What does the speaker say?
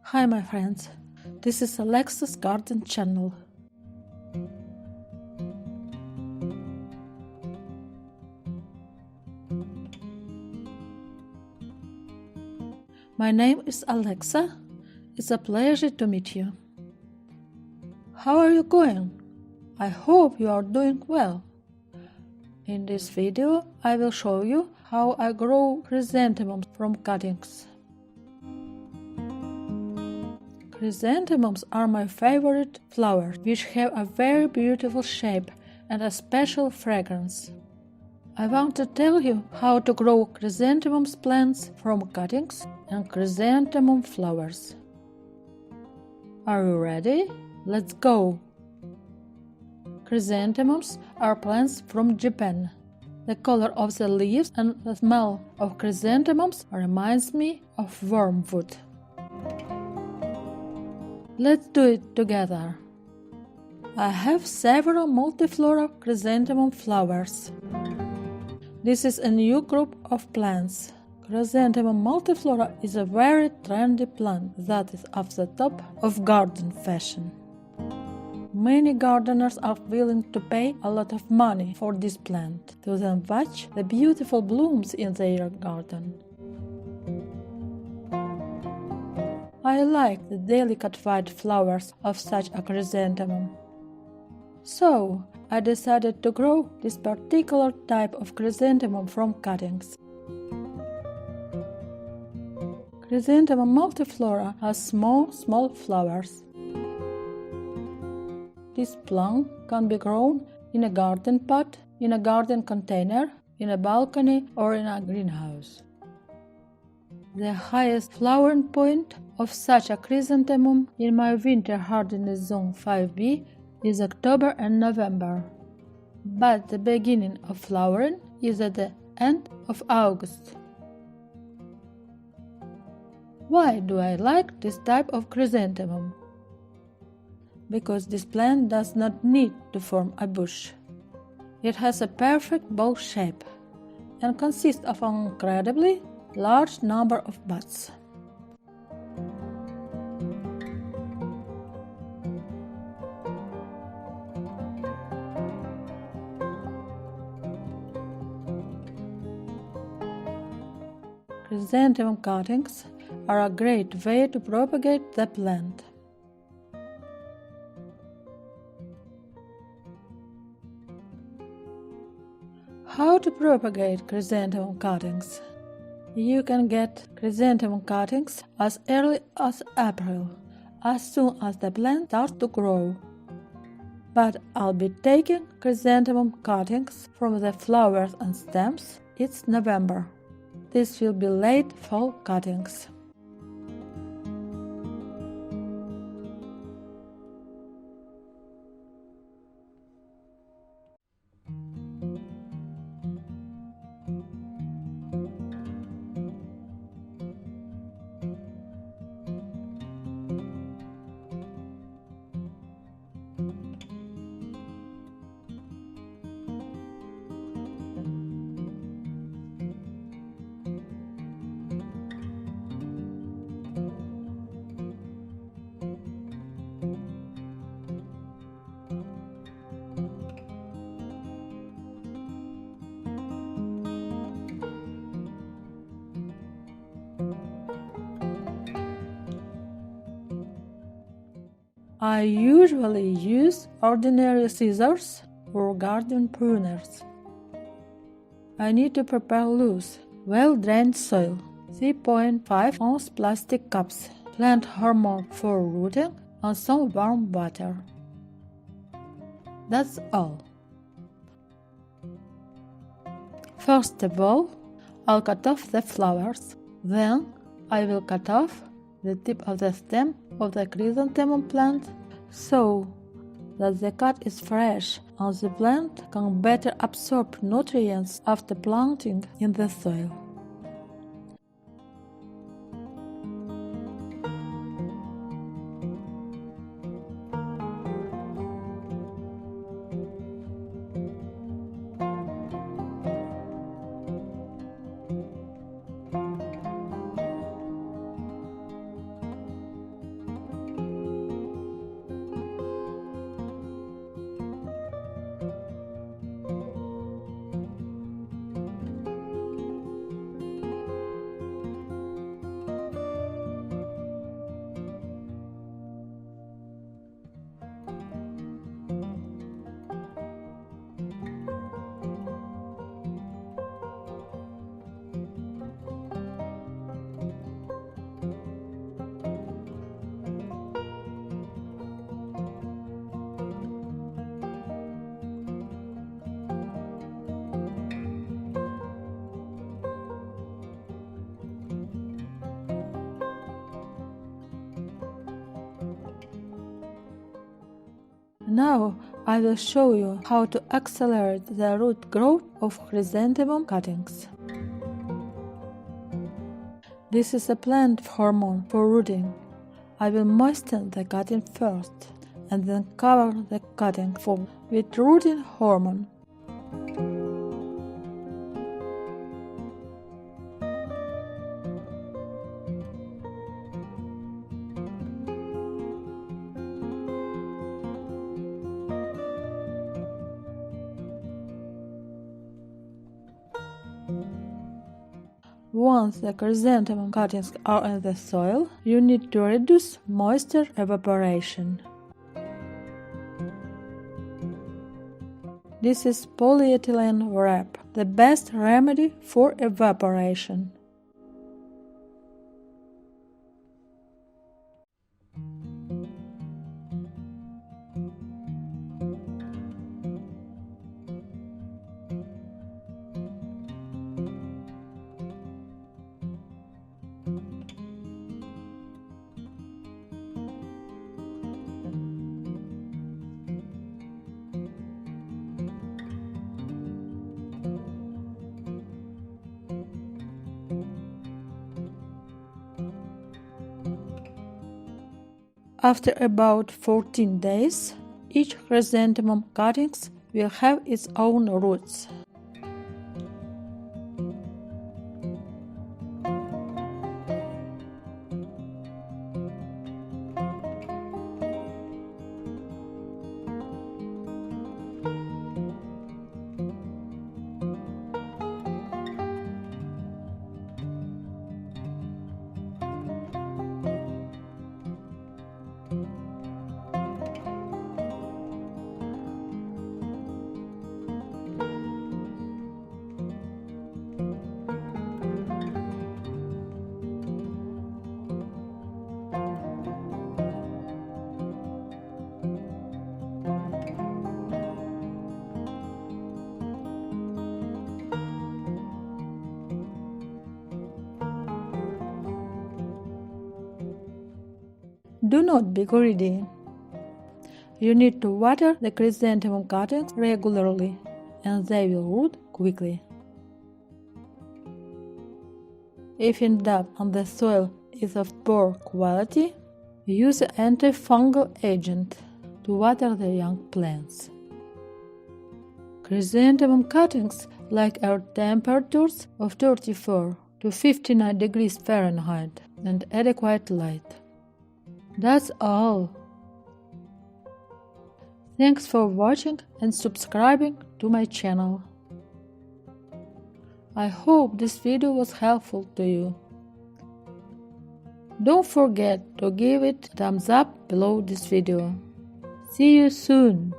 Hi my friends, this is Alexa's Garden channel. My name is Alexa. It's a pleasure to meet you. How are you going? I hope you are doing well. In this video, I will show you how I grow chrysanthemums from cuttings. Chrysanthemums are my favorite flowers, which have a very beautiful shape and a special fragrance. I want to tell you how to grow chrysanthemum plants from cuttings and chrysanthemum flowers. Are you ready? Let's go! Chrysanthemums are plants from Japan. The color of the leaves and the smell of chrysanthemums reminds me of wormwood. Let's do it together. I have several multiflora chrysanthemum flowers. This is a new group of plants. Chrysanthemum multiflora is a very trendy plant that is at the top of garden fashion. Many gardeners are willing to pay a lot of money for this plant to then watch the beautiful blooms in their garden. I like the delicate white flowers of such a chrysanthemum. So, I decided to grow this particular type of chrysanthemum from cuttings. Chrysanthemum multiflora has small flowers. This plant can be grown in a garden pot, in a garden container, in a balcony, or in a greenhouse. The highest flowering point of such a chrysanthemum in my winter hardiness zone 5B is October and November, but the beginning of flowering is at the end of August. Why do I like this type of chrysanthemum? Because this plant does not need to form a bush. It has a perfect bow shape and consists of an incredibly large number of buds. Chrysanthemum cuttings are a great way to propagate the plant. How to propagate chrysanthemum cuttings? You can get chrysanthemum cuttings as early as April, as soon as the plant starts to grow. But I'll be taking chrysanthemum cuttings from the flowers and stems. It's November. This will be late fall cuttings. I usually use ordinary scissors or garden pruners. I need to prepare loose, well-drained soil, 3.5 ounce plastic cups, plant hormone for rooting, and some warm water. That's all. First of all, I'll cut off the flowers. Then I will cut off the tip of the stem of the chrysanthemum plant so that the cut is fresh and the plant can better absorb nutrients after planting in the soil. Now I will show you how to accelerate the root growth of chrysanthemum cuttings. This is a plant hormone for rooting. I will moisten the cutting first and then cover the cutting form with rooting hormone. Once the chrysanthemum cuttings are in the soil, you need to reduce moisture evaporation. This is polyethylene wrap, the best remedy for evaporation. After about 14 days, each chrysanthemum cuttings will have its own roots. Do not be greedy. You need to water the chrysanthemum cuttings regularly, and they will root quickly. If indeed the soil is of poor quality, use an antifungal agent to water the young plants. Chrysanthemum cuttings like air temperatures of 34 to 59 degrees Fahrenheit and adequate light. That's all. Thanks for watching and subscribing to my channel. I hope this video was helpful to you. Don't forget to give it a thumbs up below this video. See you soon!